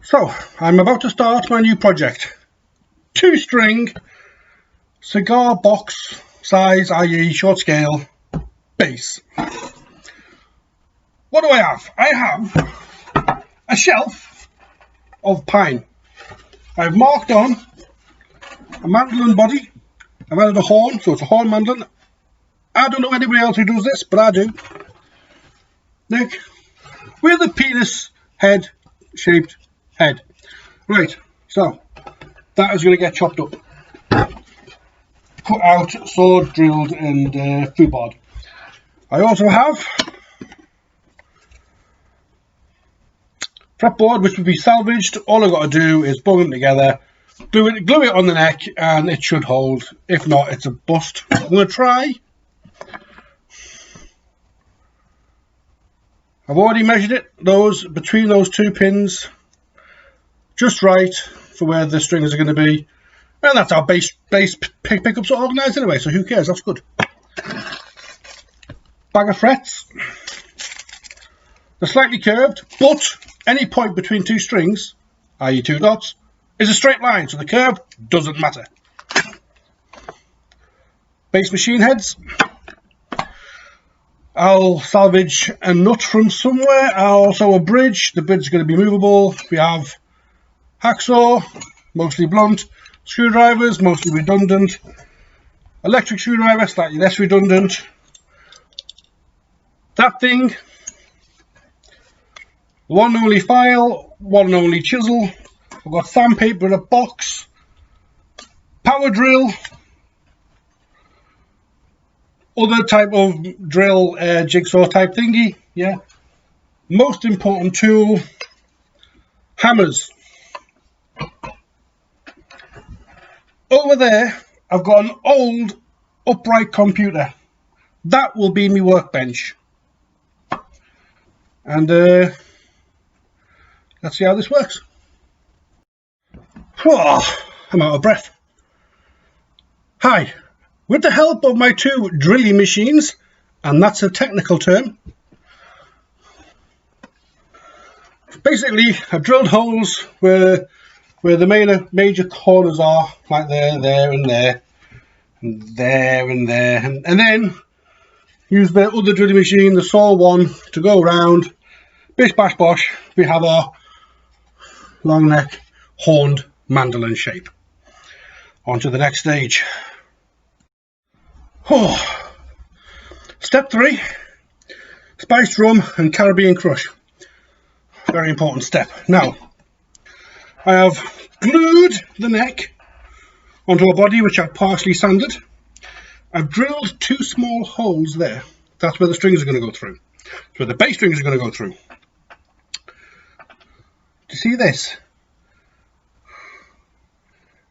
So, I'm about to start my new project. 2-string, cigar box size, i.e. short scale, bass. What do I have? I have a shelf of pine. I've marked on a mandolin body. I've added a horn, so it's a horn mandolin. I don't know anybody else who does this, but I do. Nick, with a penis head shaped head. Right, so that is going to get chopped up, cut out, sawed, drilled, and foobarred. I also have fretboard, which would be salvaged. All I've got to do is bung them together, glue it on the neck, and it should hold. If not, it's a bust. I'm going to try. I've already measured it, between those two pins, just right for where the strings are going to be. And that's how bass pickups are organised anyway, so who cares, that's good. Bag of frets. They're slightly curved, but any point between two strings, i.e. two dots, is a straight line, so the curve doesn't matter. Bass machine heads. I'll salvage a nut from somewhere, also a bridge. The bridge is going to be movable. We have hacksaw, mostly blunt, screwdrivers, mostly redundant, electric screwdriver, slightly less redundant. That thing, one and only file, one and only chisel. I've got sandpaper in a box, power drill, other type of drill, jigsaw type thingy, yeah. Most important tool, hammers. Over there, I've got an old upright computer. That will be my workbench. And let's see how this works. Oh, I'm out of breath. Hi. With the help of my two drilling machines, and that's a technical term, basically I've drilled holes where the major corners are, like there, and there, and there, and there, and then use the other drilling machine, the saw one, to go around. Bish bash bosh, we have our long neck horned mandolin shape. On to the next stage. Oh. Step 3, spiced rum and Caribbean crush. Very important step. Now, I have glued the neck onto a body which I've partially sanded. I've drilled 2 small holes there. That's where the strings are going to go through. That's where the bass strings are going to go through. Do you see this?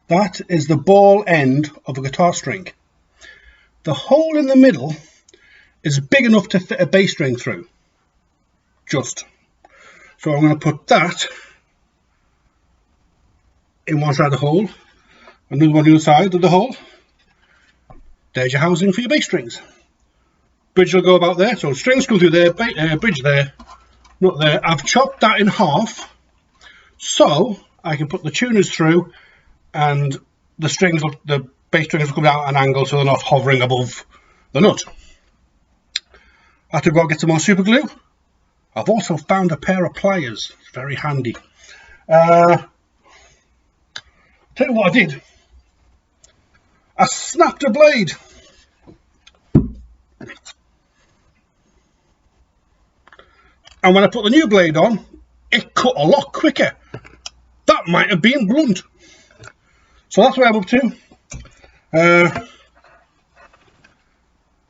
That is the ball end of a guitar string. The hole in the middle is big enough to fit a bass string through. Just. So I'm going to put that in one side of the hole, another one on the other side of the hole. There's your housing for your bass strings. Bridge will go about there, so strings come through there, bridge there, not there. I've chopped that in half so I can put the tuners through and the bass strings will come down at an angle so they're not hovering above the nut. I have to go and get some more super glue. I've also found a pair of pliers. It's very handy. Tell you what I did. I snapped a blade. And when I put the new blade on, it cut a lot quicker. That might have been blunt. So that's where I'm up to.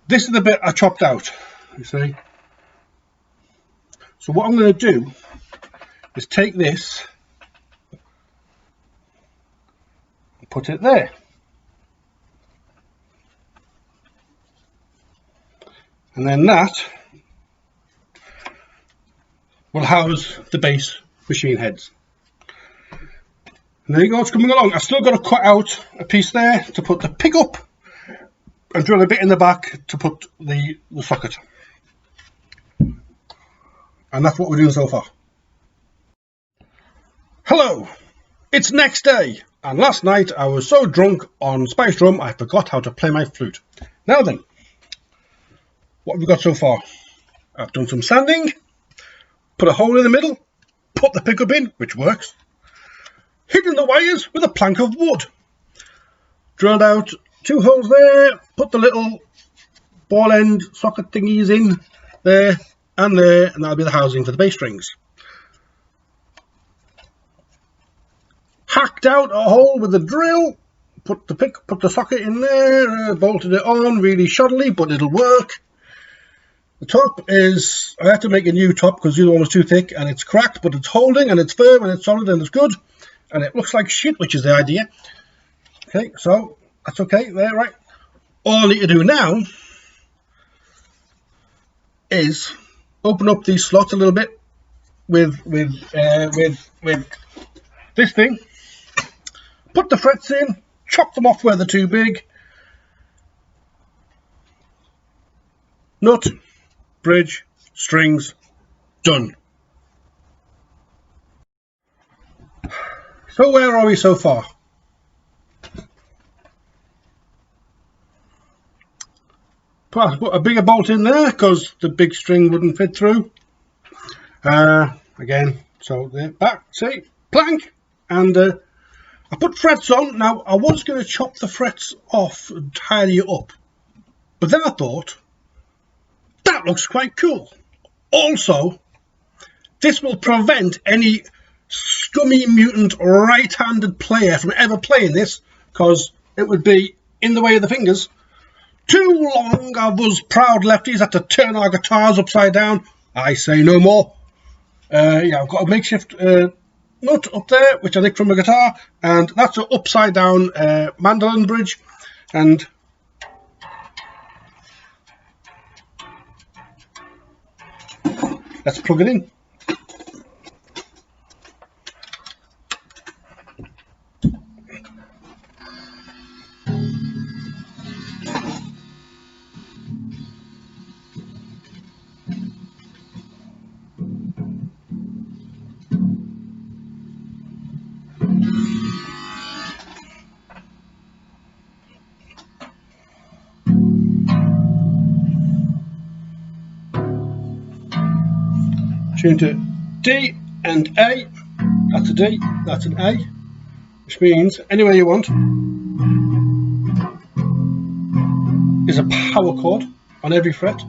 This is the bit I chopped out, you see. So what I'm going to do is take this and put it there. And then that will house the bass machine heads. And there you go, it's coming along. I've still got to cut out a piece there to put the pickup and drill a bit in the back to put the socket. And that's what we're doing so far. Hello, it's next day, and last night I was so drunk on spiced rum I forgot how to play my flute. Now then, what have we got so far? I've done some sanding, put a hole in the middle, put the pickup in, which works, hidden the wires with a plank of wood, drilled out 2 holes there, put the little ball end socket thingies in there, and that'll be the housing for the bass strings. Hacked out a hole with a drill, put the socket in there, bolted it on really shoddily, but it'll work. The top is, I had to make a new top because the other one was too thick and it's cracked, but it's holding and it's firm and it's solid and it's good, and it looks like shit, which is the idea. Okay, so that's okay there, right? All I need to do now is open up these slots a little bit with this thing. Put the frets in, chop them off where they're too big. Nut, bridge, strings, done. So where are we so far? Put a bigger bolt in there because the big string wouldn't fit through. Again, so there, back, see, plank, and I put frets on. Now, I was going to chop the frets off and tidy it up, but then I thought, that looks quite cool. Also, this will prevent any scummy mutant right-handed player from ever playing this, because it would be in the way of the fingers. Too long of us proud lefties had to turn our guitars upside down. I say no more. Yeah, I've got a makeshift nut up there, which I nicked from a guitar, and that's an upside down mandolin bridge, and let's plug it in. Tune to D and A. That's a D, that's an A, which means anywhere you want is a power chord on every fret.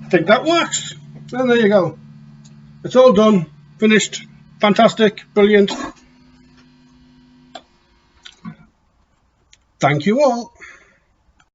I think that works, and there you go. It's all done, finished, fantastic, brilliant. Thank you all.